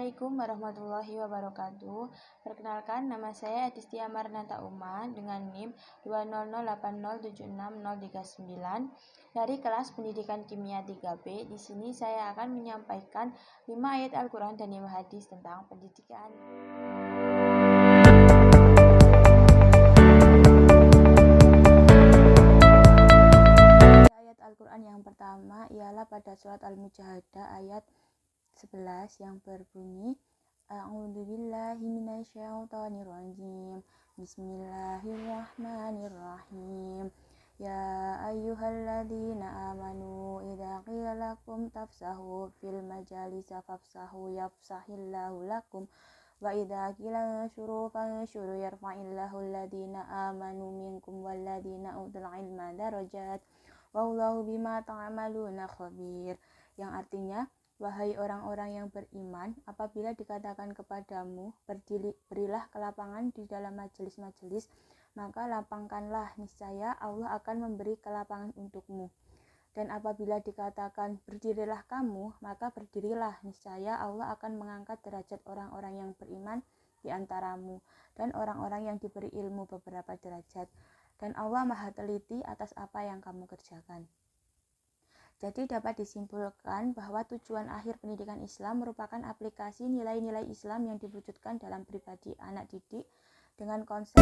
Assalamualaikum warahmatullahi wabarakatuh. Perkenalkan, nama saya Adistia Marnata Uma dengan NIM 208076039 dari kelas Pendidikan Kimia 3B. Di sini saya akan menyampaikan 5 ayat Al-Quran dan 5 hadis tentang pendidikan. Ayat Al-Quran yang pertama ialah pada surat Al-Mujahadah ayat 11 yang berbunyi A'udzubillahi minasyaitonirrajim. Bismillahirrahmanirrahim. Ya ayyuhalladzina amanu idza qila lakum tafsahu fil majalisi fafsahu yafsahillahu lakum wa idza qila anshuru fanshuru yarfa'illahu alladzina amanu minkum walladzina utul ilma darajat wallahu bima ta'maluna khabir, yang artinya, wahai orang-orang yang beriman, apabila dikatakan kepadamu, berilah kelapangan di dalam majelis-majelis, maka lapangkanlah, niscaya Allah akan memberi kelapangan untukmu. Dan apabila dikatakan berdirilah kamu, maka berdirilah, niscaya Allah akan mengangkat derajat orang-orang yang beriman di antaramu, dan orang-orang yang diberi ilmu beberapa derajat. Dan Allah Maha teliti atas apa yang kamu kerjakan. Jadi dapat disimpulkan bahwa tujuan akhir pendidikan Islam merupakan aplikasi nilai-nilai Islam yang diwujudkan dalam pribadi anak didik dengan konsep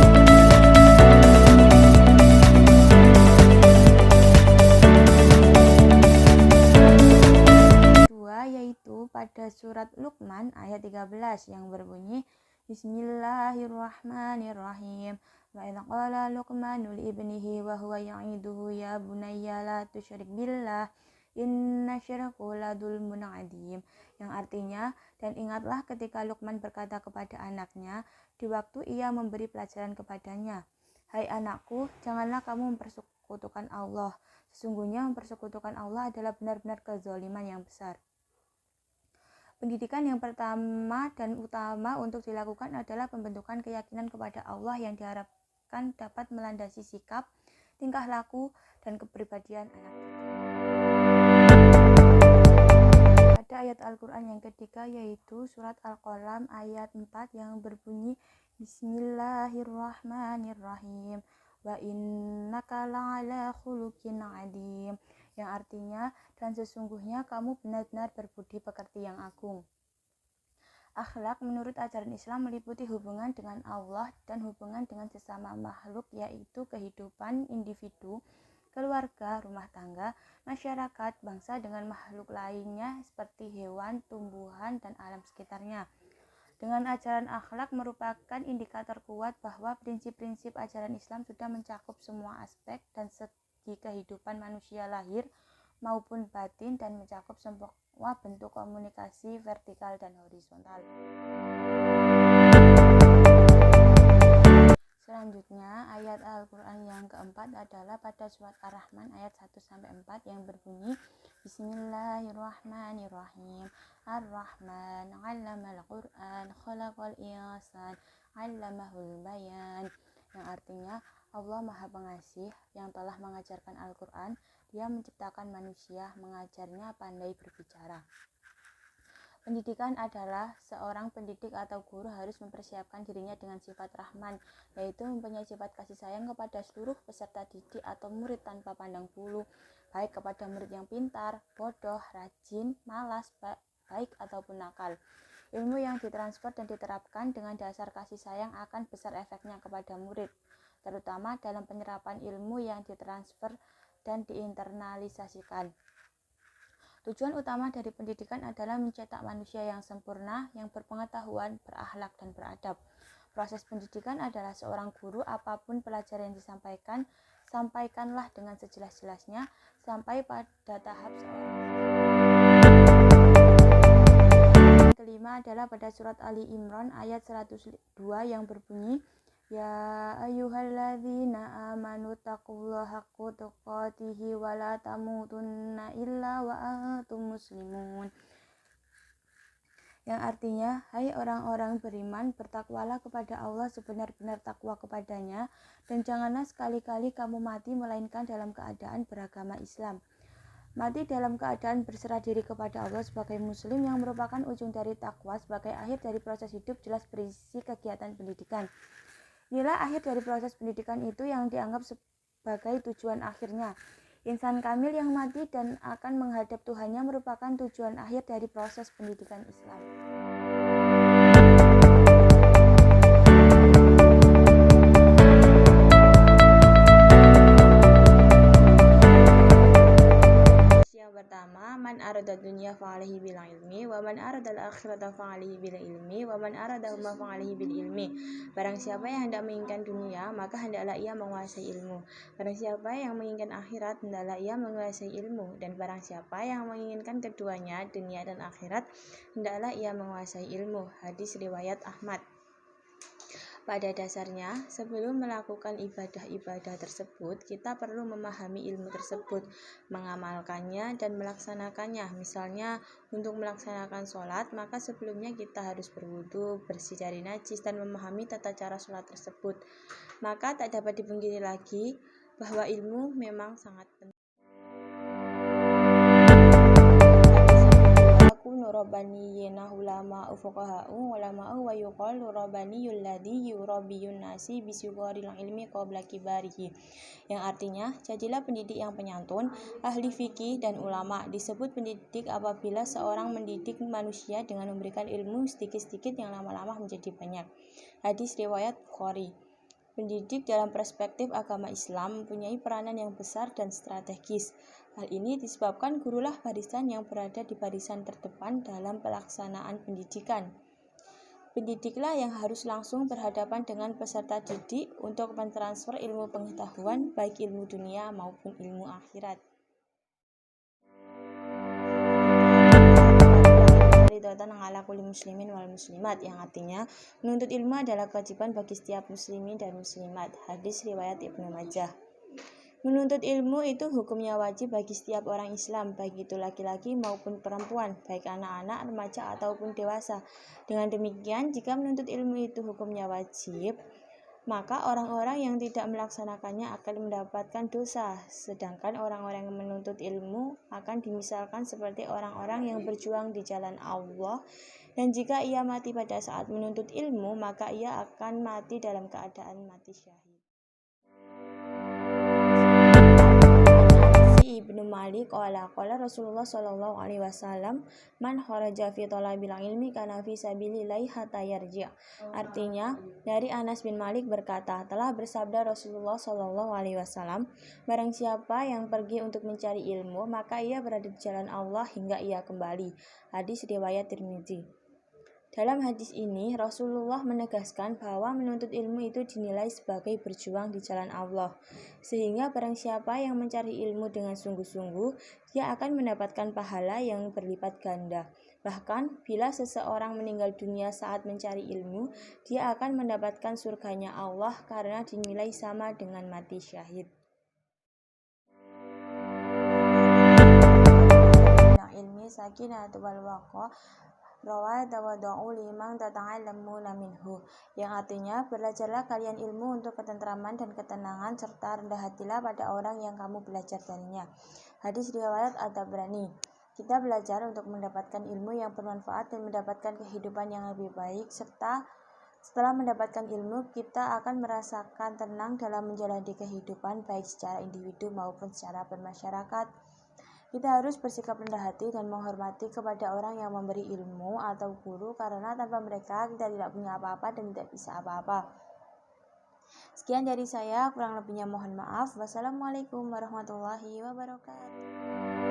kedua, yaitu pada surat Luqman ayat 13 yang berbunyi Bismillahirrahmanirrahim. Wa idza qala Luqmanu li ibnihi wa huwa ya'iduhu ya bunayya la tusyrik billah inna syirka la dzulmun adzim, yang artinya, dan ingatlah ketika Luqman berkata kepada anaknya di waktu ia memberi pelajaran kepadanya, hai anakku, janganlah kamu mempersekutukan Allah, sesungguhnya mempersekutukan Allah adalah benar-benar kezaliman yang besar. Pendidikan yang pertama dan utama untuk dilakukan adalah pembentukan keyakinan kepada Allah yang diharapkan dapat melandasi sikap, tingkah laku, dan kepribadian anak didik. Pada ayat Al-Quran yang ketiga yaitu surat Al-Qalam ayat 4 yang berbunyi Bismillahirrahmanirrahim wa innaka la'ala khuluqin 'adzim, yang artinya, dan sesungguhnya kamu benar-benar berbudi pekerti yang agung. Akhlak menurut ajaran Islam meliputi hubungan dengan Allah dan hubungan dengan sesama makhluk, yaitu kehidupan individu, keluarga, rumah tangga, masyarakat, bangsa dengan makhluk lainnya seperti hewan, tumbuhan, dan alam sekitarnya. Dengan ajaran akhlak merupakan indikator kuat bahwa prinsip-prinsip ajaran Islam sudah mencakup semua aspek dan segi kehidupan manusia lahir maupun batin dan mencakup semua bentuk komunikasi vertikal dan horizontal. Selanjutnya, ayat Al-Quran yang keempat adalah pada surat Ar-Rahman ayat 1-4 yang berbunyi Bismillahirrahmanirrahim. Ar-Rahman 'allamal Qur'an khalaqal insan 'allamahul bayan, yang artinya, Allah Maha Pengasih yang telah mengajarkan Al-Quran, Dia menciptakan manusia, mengajarnya pandai berbicara. Pendidikan adalah seorang pendidik atau guru harus mempersiapkan dirinya dengan sifat Rahman, yaitu mempunyai sifat kasih sayang kepada seluruh peserta didik atau murid tanpa pandang bulu, baik kepada murid yang pintar, bodoh, rajin, malas, baik ataupun nakal. Ilmu yang ditransfer dan diterapkan dengan dasar kasih sayang akan besar efeknya kepada murid, terutama dalam penyerapan ilmu yang ditransfer dan diinternalisasikan. Tujuan utama dari pendidikan adalah mencetak manusia yang sempurna, yang berpengetahuan, berakhlak, dan beradab. Proses pendidikan adalah seorang guru, apapun pelajaran yang disampaikan, sampaikanlah dengan sejelas-jelasnya sampai pada tahap seorang kelima adalah pada surat Ali Imran ayat 102 yang berbunyi Ya ayyuhalladzina amanu taqullaha haqqa tuqatihi wa la tamutunna illa wa antum muslimun, yang artinya, hai orang-orang beriman, bertakwalah kepada Allah sebenar-benar takwa kepadanya, dan janganlah sekali-kali kamu mati melainkan dalam keadaan beragama Islam. Mati dalam keadaan berserah diri kepada Allah sebagai muslim yang merupakan ujung dari takwa sebagai akhir dari proses hidup jelas berisi kegiatan pendidikan. Inilah akhir dari proses pendidikan itu yang dianggap sebagai tujuan akhirnya. Insan kamil yang mati dan akan menghadap Tuhannya merupakan tujuan akhir dari proses pendidikan Islam. Pertama, man arada dunya fa'alihi bil ilmi wa man arada al-akhirata fa'alihi bil ilmi wa man aradahuma fa'alihi bil ilmi. Barang siapa yang hendak menginginkan dunia, maka hendaklah ia menguasai ilmu. Barang siapa yang menginginkan akhirat, hendaklah ia menguasai ilmu. Dan barang siapa yang menginginkan keduanya, dunia dan akhirat, hendaklah ia menguasai ilmu. Hadis riwayat Ahmad. Pada dasarnya, sebelum melakukan ibadah-ibadah tersebut, kita perlu memahami ilmu tersebut, mengamalkannya, dan melaksanakannya. Misalnya, untuk melaksanakan sholat, maka sebelumnya kita harus berwudu, bersih dari najis, dan memahami tata cara sholat tersebut. Maka tak dapat dipungkiri lagi bahwa ilmu memang sangat penting. Rabbaniyina ulama'u fuqaha'u ulama'u wa yuqalu rabbaniyul ladzi yurabbiyun nasi bisyugharil ilmi qabla kibarihi, yang artinya jadilah pendidik yang penyantun, ahli fikih dan ulama. Disebut pendidik apabila seorang mendidik manusia dengan memberikan ilmu sedikit-sedikit yang lama-lama menjadi banyak. Hadis riwayat Bukhari. Pendidik dalam perspektif agama Islam mempunyai peranan yang besar dan strategis. Hal ini disebabkan gurulah barisan yang berada di barisan terdepan dalam pelaksanaan pendidikan. Pendidiklah yang harus langsung berhadapan dengan peserta didik untuk mentransfer ilmu pengetahuan, baik ilmu dunia maupun ilmu akhirat. Ala kulli muslimin wal muslimat, yang artinya menuntut ilmu adalah kewajiban bagi setiap muslimin dan muslimat. Hadis riwayat Ibnu Majah. Menuntut ilmu itu hukumnya wajib bagi setiap orang Islam, baik itu laki-laki maupun perempuan, baik anak-anak, remaja ataupun dewasa. Dengan demikian, jika menuntut ilmu itu hukumnya wajib, maka orang-orang yang tidak melaksanakannya akan mendapatkan dosa, sedangkan orang-orang yang menuntut ilmu akan dimisalkan seperti orang-orang yang berjuang di jalan Allah, dan jika ia mati pada saat menuntut ilmu, maka ia akan mati dalam keadaan mati syahid. Ibnu Malik qala Rasulullah sallallahu alaihi wasallam, man kharaja fi talabil ilmi kana fi sabilillahi hatta yarji'. Artinya, dari Anas bin Malik berkata, telah bersabda Rasulullah sallallahu alaihi wasallam, barang siapa yang pergi untuk mencari ilmu, maka ia berada di jalan Allah hingga ia kembali. Hadis riwayat Tirmidzi. Dalam hadis ini, Rasulullah menegaskan bahwa menuntut ilmu itu dinilai sebagai berjuang di jalan Allah. Sehingga barang siapa yang mencari ilmu dengan sungguh-sungguh, dia akan mendapatkan pahala yang berlipat ganda. Bahkan, bila seseorang meninggal dunia saat mencari ilmu, dia akan mendapatkan surganya Allah karena dinilai sama dengan mati syahid. Ilmi sakinatu wal waqa rawat tawaddu'u liman tata'allamuna minhu, yang artinya belajarlah kalian ilmu untuk ketentraman dan ketenangan serta rendah hatilah pada orang yang kamu belajar darinya. Hadis riwayat At-Tabrani. Kita belajar untuk mendapatkan ilmu yang bermanfaat dan mendapatkan kehidupan yang lebih baik, serta setelah mendapatkan ilmu kita akan merasakan tenang dalam menjalani kehidupan baik secara individu maupun secara bermasyarakat. Kita harus bersikap rendah hati dan menghormati kepada orang yang memberi ilmu atau guru, karena tanpa mereka kita tidak punya apa-apa dan tidak bisa apa-apa. Sekian dari saya, kurang lebihnya mohon maaf. Wassalamualaikum warahmatullahi wabarakatuh.